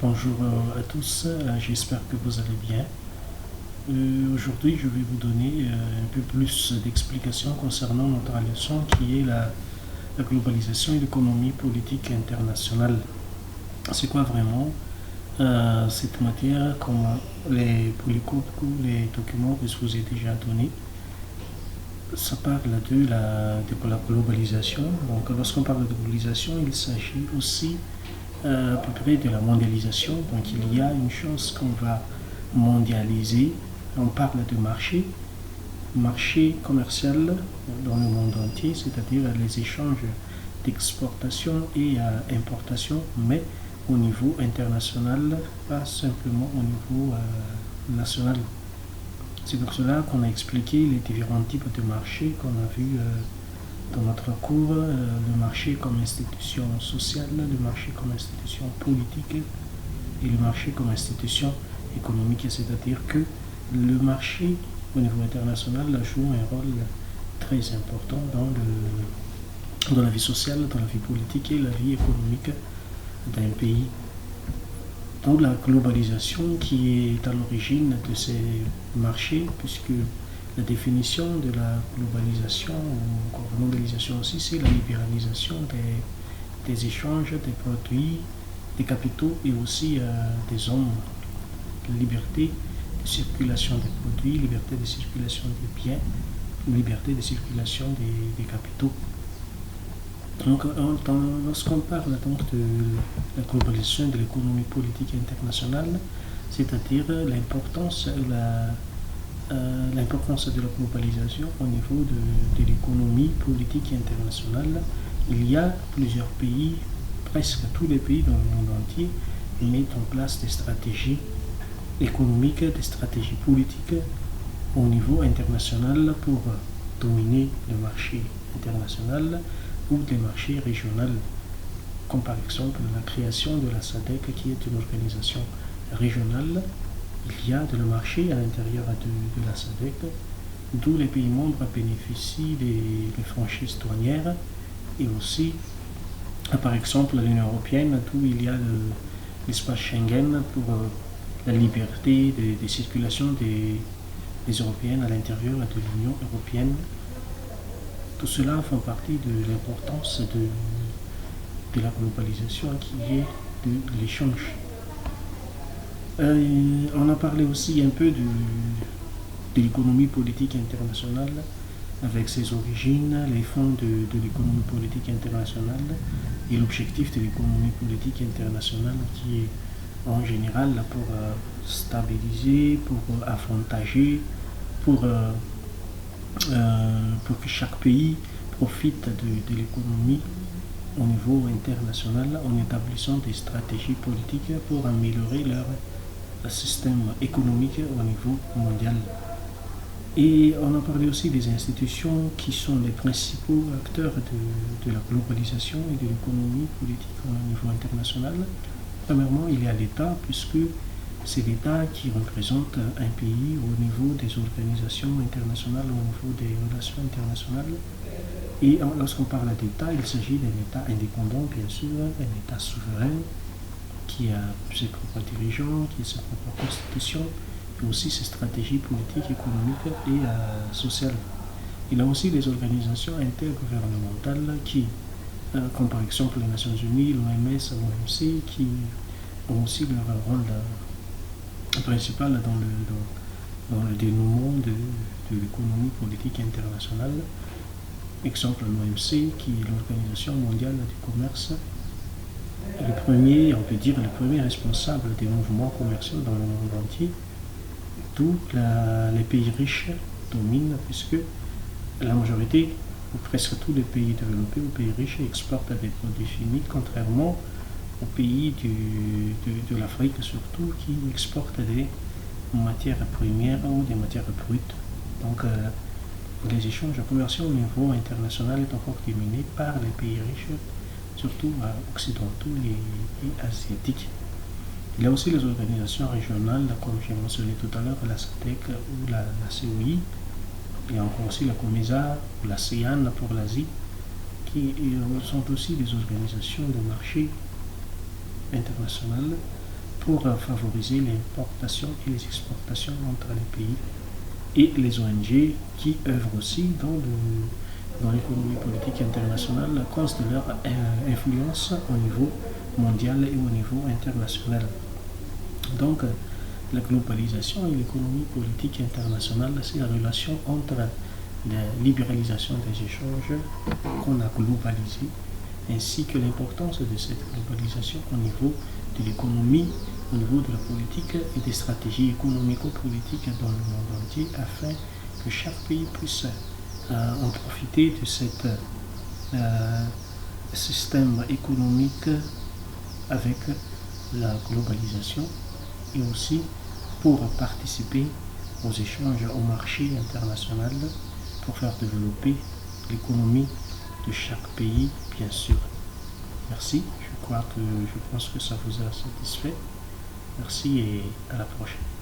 Bonjour à tous, j'espère que vous allez bien. Aujourd'hui, je vais vous donner un peu plus d'explications concernant notre leçon qui est la globalisation et l'économie politique internationale. C'est quoi vraiment cette matière, comme pour les cours ou les documents que je vous ai déjà donnés? Ça parle de la globalisation. Donc, lorsqu'on parle de globalisation, il s'agit aussi à peu près de la mondialisation. Donc il y a une chose qu'on va mondialiser. On parle de marché commercial dans le monde entier, c'est-à-dire les échanges d'exportation et importation, mais au niveau international, pas simplement au niveau national. C'est pour cela qu'on a expliqué les différents types de marchés qu'on a vus dans notre cours, le marché comme institution sociale, le marché comme institution politique et le marché comme institution économique, c'est-à-dire que le marché au niveau international joue un rôle très important dans la vie sociale, dans la vie politique et la vie économique d'un pays. Donc la globalisation qui est à l'origine de ces marchés, puisque la définition de la globalisation ou mondialisation aussi, c'est la libéralisation des échanges, des produits, des capitaux et aussi des hommes. Liberté de circulation des produits, liberté de circulation des biens, liberté de circulation des capitaux. Donc, lorsqu'on parle donc de la globalisation de l'économie politique internationale, c'est-à-dire l'importance de la globalisation au niveau de l'économie politique internationale, il y a plusieurs pays, presque tous les pays dans le monde entier, mettent en place des stratégies économiques, des stratégies politiques au niveau international pour dominer le marché international ou des marchés régionaux, comme par exemple la création de la SADC qui est une organisation régionale. Il y a de le marché à l'intérieur de la SADC, d'où les pays membres bénéficient des franchises douanières et aussi, par exemple, l'Union européenne, d'où il y a l'espace Schengen pour la liberté de circulation des Européennes à l'intérieur de l'Union européenne. Tout cela fait partie de l'importance de la globalisation qui est de l'échange. On a parlé aussi un peu de l'économie politique internationale avec ses origines, les fonds de l'économie politique internationale et l'objectif de l'économie politique internationale qui est en général pour stabiliser, pour avantager, pour que chaque pays profite de l'économie au niveau international en établissant des stratégies politiques pour améliorer leur système économique au niveau mondial. Et on a parlé aussi des institutions qui sont les principaux acteurs de la globalisation et de l'économie politique au niveau international. Premièrement, il y a l'État, puisque c'est l'État qui représente un pays au niveau des organisations internationales, au niveau des relations internationales. Et lorsqu'on parle d'État, il s'agit d'un État indépendant, bien sûr, un État souverain qui a ses propres dirigeants, qui a sa propre constitution, et aussi ses stratégies politiques, économiques et sociales. Il a aussi des organisations intergouvernementales qui, comme par exemple les Nations Unies, l'OMS, l'OMC, qui ont aussi leur rôle principal dans le dénouement de l'économie politique internationale. Exemple, l'OMC, qui est l'Organisation mondiale du commerce, le premier responsable des mouvements commerciaux dans le monde entier, d'où les pays riches dominent, puisque la majorité, ou presque tous les pays développés, ou pays riches, exportent des produits finis, contrairement aux pays de l'Afrique surtout, qui exportent des matières premières ou des matières brutes. Donc, les échanges commerciaux au niveau international sont encore dominés par les pays riches, surtout occidentaux et asiatiques. Il y a aussi les organisations régionales, comme j'ai mentionné tout à l'heure, la SADC ou la COI. Il y a encore aussi la COMESA ou la CEAN pour l'Asie, qui sont aussi des organisations de marché international pour favoriser l'importation et les exportations entre les pays, et les ONG qui œuvrent aussi dans l'économie politique internationale à cause de leur influence au niveau mondial et au niveau international. Donc, la globalisation et l'économie politique internationale, c'est la relation entre la libéralisation des échanges qu'on a globalisé, ainsi que l'importance de cette globalisation au niveau de l'économie, au niveau de la politique et des stratégies économico-politiques dans le monde entier, afin que chaque pays puisse en profiter de ce système économique avec la globalisation, et aussi pour participer aux échanges au marché international pour faire développer l'économie de chaque pays, bien sûr. Merci, je pense que ça vous a satisfait. Merci et à la prochaine.